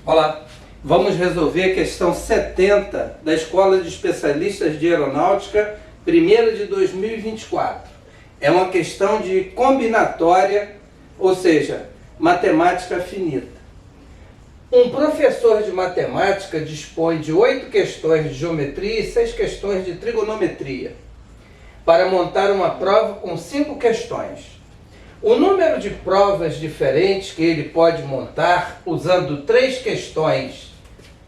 Olá, vamos resolver a questão 70 da Escola de Especialistas de Aeronáutica, primeira de 2024. É uma questão de combinatória, ou seja, matemática finita. Um professor de matemática dispõe de 8 questões de geometria e 6 questões de trigonometria para montar uma prova com 5 questões. O número de provas diferentes que ele pode montar usando 3 questões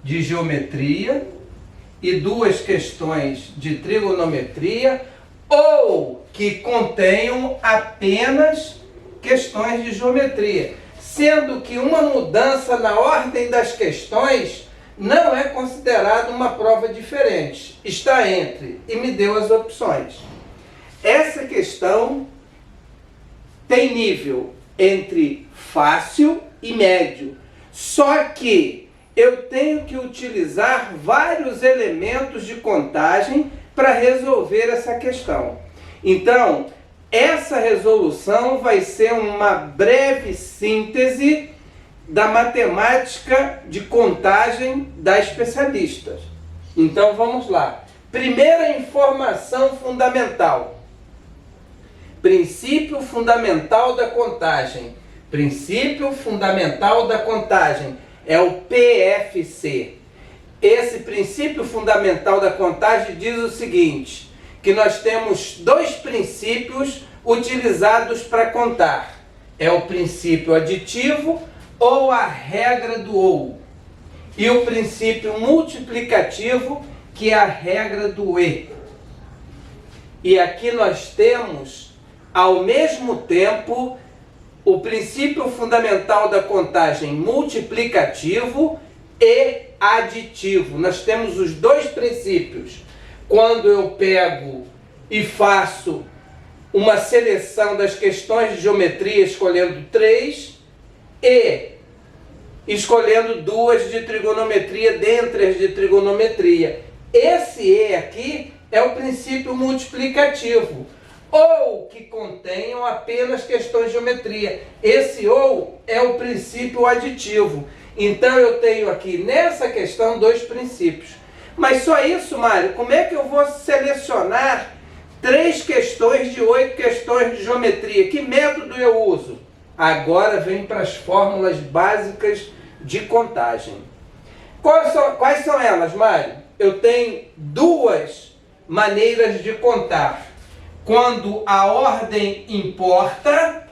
de geometria e 2 questões de trigonometria, ou que contenham apenas questões de geometria, sendo que uma mudança na ordem das questões não é considerada uma prova diferente. Está entre, e me deu as opções. Essa questão tem nível entre fácil e médio, só que eu tenho que utilizar vários elementos de contagem para resolver essa questão. Então, essa resolução vai ser uma breve síntese da matemática de contagem da especialistas. Então, vamos lá. Primeira informação fundamental. Princípio fundamental da contagem. Princípio fundamental da contagem é o PFC. Esse princípio fundamental da contagem diz o seguinte, que nós temos 2 princípios utilizados para contar. É o princípio aditivo ou a regra do ou. E o princípio multiplicativo, que é a regra do e. E aqui nós temos, ao mesmo tempo, o princípio fundamental da contagem multiplicativo e aditivo. Nós temos os 2 princípios. Quando eu pego e faço uma seleção das questões de geometria, escolhendo 3 e escolhendo 2 de trigonometria dentre as de trigonometria. Esse e aqui é o princípio multiplicativo, ou que contenham apenas questões de geometria. Esse ou é o princípio aditivo. Então eu tenho aqui nessa questão 2 princípios. Mas só isso, Mário? Como é que eu vou selecionar 3 questões de 8 questões de geometria? Que método eu uso? Agora vem para as fórmulas básicas de contagem. Quais são elas, Mário? Eu tenho 2 maneiras de contar. Quando a ordem importa,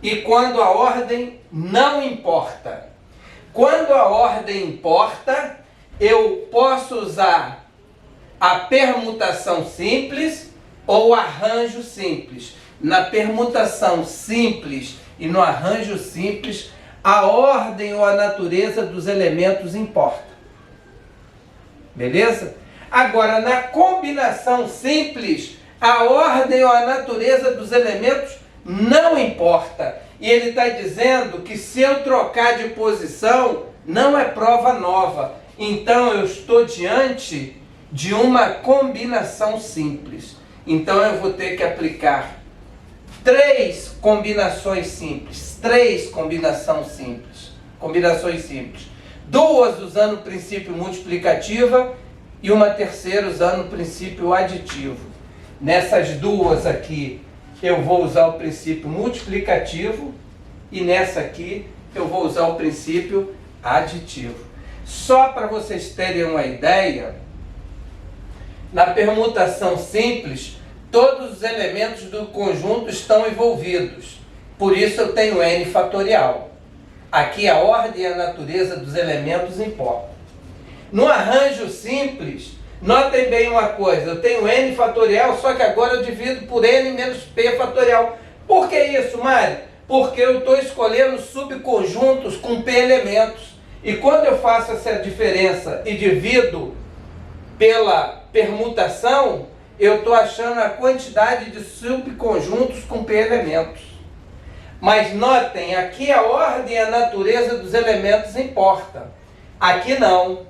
e quando a ordem não importa. Quando a ordem importa, eu posso usar a permutação simples ou arranjo simples. Na permutação simples e no arranjo simples, a ordem ou a natureza dos elementos importa. Beleza? Agora, na combinação simples, a ordem ou a natureza dos elementos não importa. E ele está dizendo que se eu trocar de posição, não é prova nova. Então eu estou diante de uma combinação simples. Então eu vou ter que aplicar 3 combinações simples. 3 combinações simples. 2 usando o princípio multiplicativo e uma terceira usando o princípio aditivo. Nessas 2 aqui, eu vou usar o princípio multiplicativo e nessa aqui eu vou usar o princípio aditivo. Só para vocês terem uma ideia, na permutação simples, todos os elementos do conjunto estão envolvidos. Por isso eu tenho n fatorial. Aqui a ordem e a natureza dos elementos importam. No arranjo simples, notem bem uma coisa, eu tenho n fatorial, só que agora eu divido por n menos p fatorial. Por que isso, Mário? Porque eu estou escolhendo subconjuntos com p elementos. E quando eu faço essa diferença e divido pela permutação, eu estou achando a quantidade de subconjuntos com p elementos. Mas notem, aqui a ordem e a natureza dos elementos importa. Aqui não.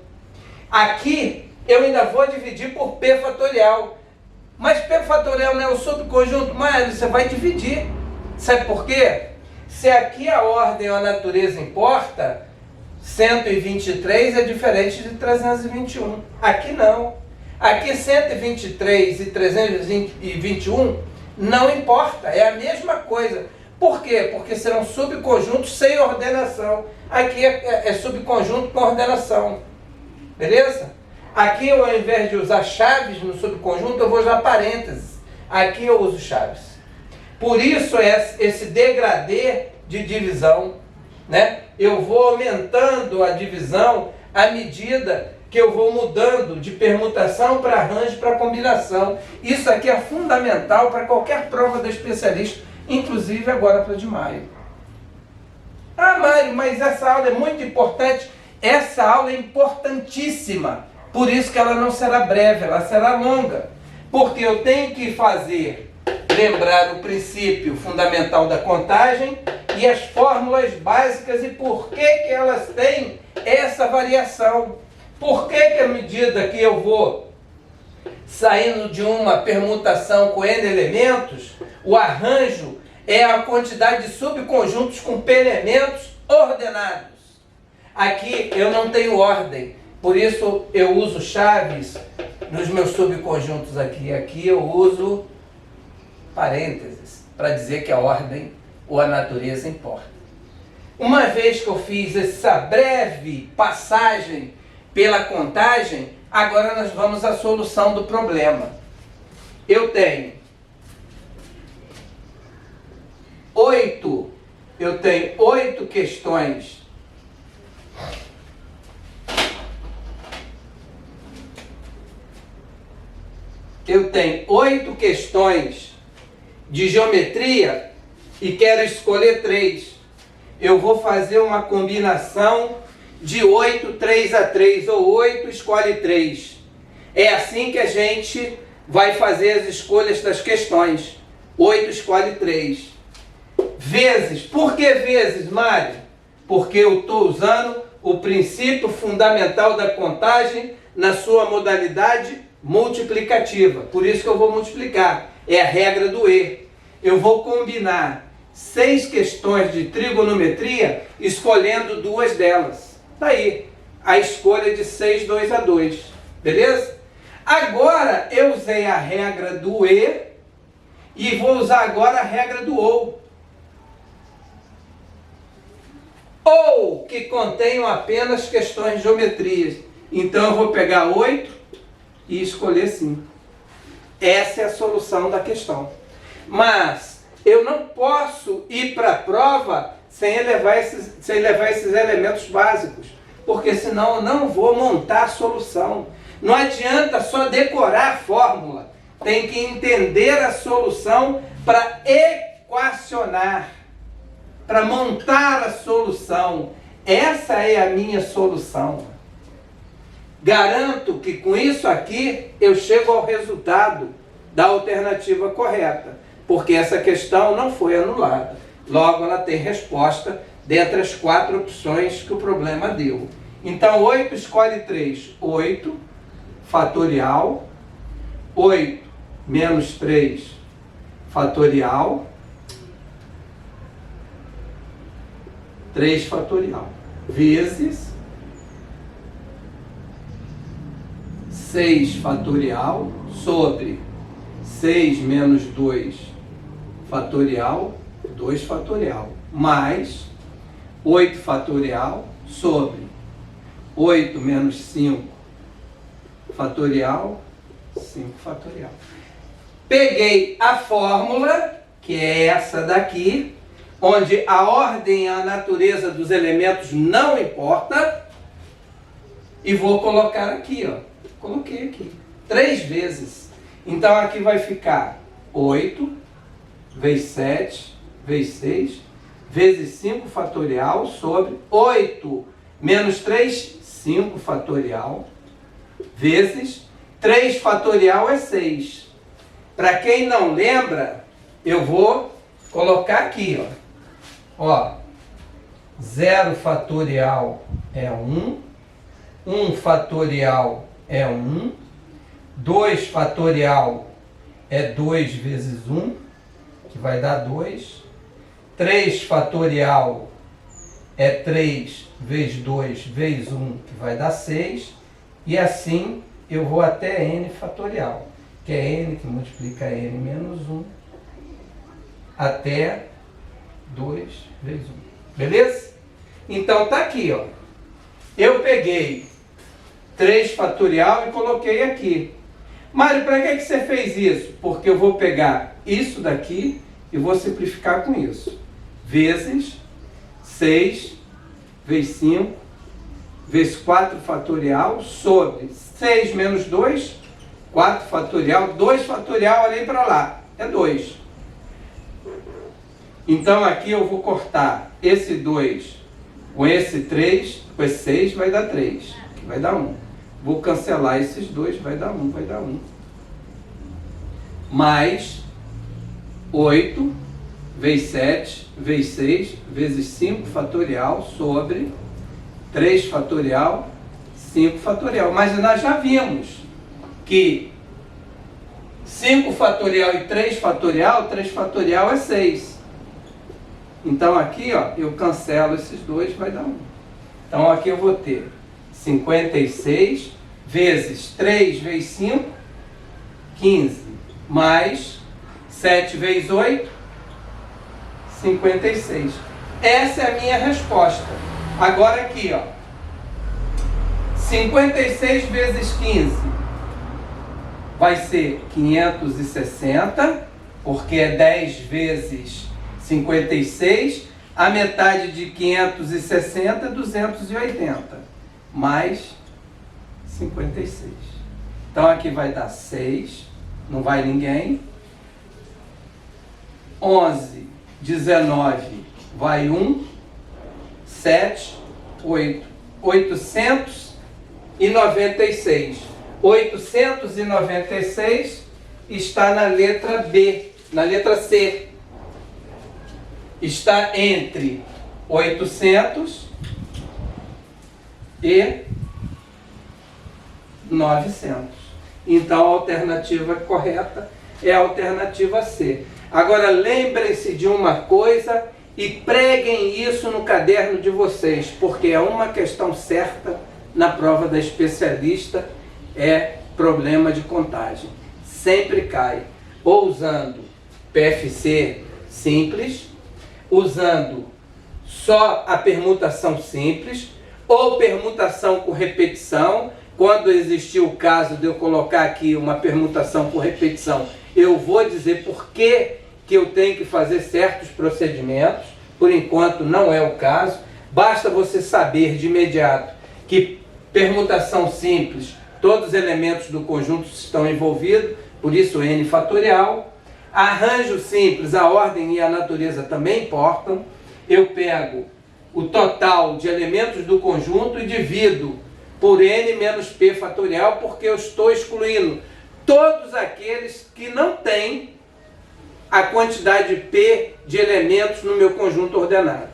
Aqui eu ainda vou dividir por p fatorial. Mas p fatorial não é o subconjunto, mas você vai dividir. Sabe por quê? se aqui a ordem ou a natureza importa, 123 é diferente de 321. Aqui não. Aqui 123 e 321 não importa, é a mesma coisa. Por quê? Porque serão subconjuntos sem ordenação. Aqui é subconjunto com ordenação. Beleza? Aqui, ao invés de usar chaves no subconjunto, eu vou usar parênteses. Aqui eu uso chaves. Por isso, esse degradê de divisão, né? Eu vou aumentando a divisão à medida que eu vou mudando de permutação para arranjo para combinação. Isso aqui é fundamental para qualquer prova do especialista, inclusive agora para de maio. Ah, Mário, mas essa aula é muito importante. Essa aula é importantíssima. Por isso que ela não será breve, ela será longa. Porque eu tenho que lembrar o princípio fundamental da contagem e as fórmulas básicas e por que elas têm essa variação. Por que à medida que eu vou saindo de uma permutação com N elementos, o arranjo é a quantidade de subconjuntos com P elementos ordenados. Aqui eu não tenho ordem, por isso eu uso chaves nos meus subconjuntos aqui. Aqui eu uso parênteses para dizer que a ordem ou a natureza importa. Uma vez que eu fiz essa breve passagem pela contagem, agora nós vamos à solução do problema. Eu tenho 8 questões de geometria e quero escolher 3. Eu vou fazer uma combinação de 8, 3 a 3, ou 8 escolhe 3. É assim que a gente vai fazer as escolhas das questões. 8 escolhe 3. Vezes. Por que vezes, Mário? Porque eu estou usando o princípio fundamental da contagem na sua modalidade multiplicativa. Por isso que eu vou multiplicar. É a regra do E. Eu vou combinar 6 questões de trigonometria escolhendo 2 delas. Tá aí a escolha de 6, 2 a 2. Beleza? Agora eu usei a regra do e vou usar agora a regra do ou que contenham apenas questões de geometrias. Então eu vou pegar 8 e escolher 5. Essa é a solução da questão. Mas eu não posso ir para a prova sem levar esses elementos básicos, porque senão eu não vou montar a solução. Não adianta só decorar a fórmula, tem que entender a solução para equacionar, para montar a solução. Essa é a minha solução. Garanto que com isso aqui eu chego ao resultado da alternativa correta, porque essa questão não foi anulada. Logo, ela tem resposta dentre as 4 opções que o problema deu. Então, 8 escolhe 3. 8 fatorial. 8 menos 3 fatorial. 3 fatorial. Vezes 6 fatorial sobre 6 menos 2 fatorial, 2 fatorial, mais 8 fatorial sobre 8 menos 5 fatorial, 5 fatorial. Peguei a fórmula, que é essa daqui, onde a ordem e a natureza dos elementos não importa, e vou colocar aqui, ó. Coloquei aqui, 3 vezes. Então aqui vai ficar 8 vezes 7 vezes 6 vezes 5 fatorial sobre 8 menos 3, 5 fatorial, vezes 3 fatorial é 6. Para quem não lembra, eu vou colocar aqui, ó. 0 fatorial é 1, 1 fatorial é 1, 2 fatorial é 2 vezes 1, que vai dar 2, 3 fatorial é 3 vezes 2 vezes 1, que vai dar 6. E assim eu vou até n fatorial, que é n que multiplica n menos 1, até 2 vezes 1. Beleza? Então tá aqui, ó. Eu peguei 3 fatorial e coloquei aqui. Mário, para que você fez isso? Porque eu vou pegar isso daqui e vou simplificar com isso. Vezes 6 vezes 5 vezes 4 fatorial sobre 6 menos 2, 4 fatorial, 2 fatorial, olhei para lá, é 2. Então aqui eu vou cortar esse 2 com esse 3, com esse 6, vai dar 3, que vai dar 1. Vou cancelar esses dois, vai dar 1, vai dar 1. Mais 8 vezes 7 vezes 6 vezes 5 fatorial sobre 3 fatorial, 5 fatorial. Mas nós já vimos que 5 fatorial e 3 fatorial é 6. Então aqui, ó, eu cancelo esses dois, vai dar 1. Então aqui eu vou ter 56 vezes 3 vezes 5, 15, mais 7 vezes 8, 56. Essa é a minha resposta. Agora aqui, ó, 56 vezes 15 vai ser 560, porque é 10 vezes 56, a metade de 560 é 280, mais 56. Então aqui vai dar 6, não vai ninguém. 11, 19, vai 1, 7, 8, 896. 896 está na letra B, na letra C. Está entre 800 e 900. Então a alternativa correta é a alternativa C. Agora lembrem-se de uma coisa e preguem isso no caderno de vocês, porque é uma questão certa na prova da especialista, é problema de contagem. Sempre cai ou usando PFC simples, usando só a permutação simples, ou permutação com repetição. Quando existir o caso de eu colocar aqui uma permutação com repetição, eu vou dizer por que eu tenho que fazer certos procedimentos. Por enquanto não é o caso. Basta você saber de imediato que permutação simples, todos os elementos do conjunto estão envolvidos, por isso n fatorial. Arranjo simples, a ordem e a natureza também importam. Eu pego o total de elementos do conjunto e divido por n menos p fatorial, porque eu estou excluindo todos aqueles que não têm a quantidade p de elementos no meu conjunto ordenado.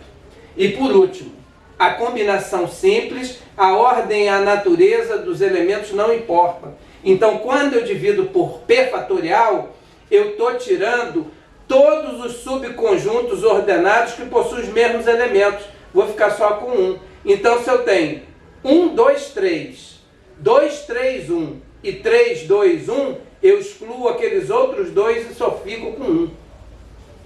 E por último, a combinação simples, a ordem e a natureza dos elementos não importam. Então, quando eu divido por p fatorial, eu estou tirando todos os subconjuntos ordenados que possuem os mesmos elementos. Vou ficar só com 1. Então, se eu tenho 1, 2, 3, 2, 3, 1 e 3, 2, 1, eu excluo aqueles outros dois e só fico com 1.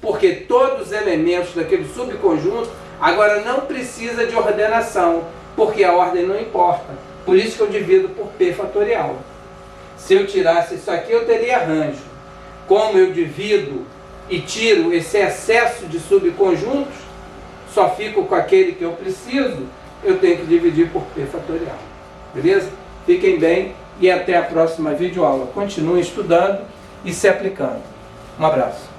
Porque todos os elementos daquele subconjunto agora não precisa de ordenação, porque a ordem não importa. Por isso que eu divido por p fatorial. Se eu tirasse isso aqui, eu teria arranjo. Como eu divido e tiro esse excesso de subconjuntos, só fico com aquele que eu preciso, eu tenho que dividir por p fatorial. Beleza? Fiquem bem e até a próxima videoaula. Continuem estudando e se aplicando. Um abraço.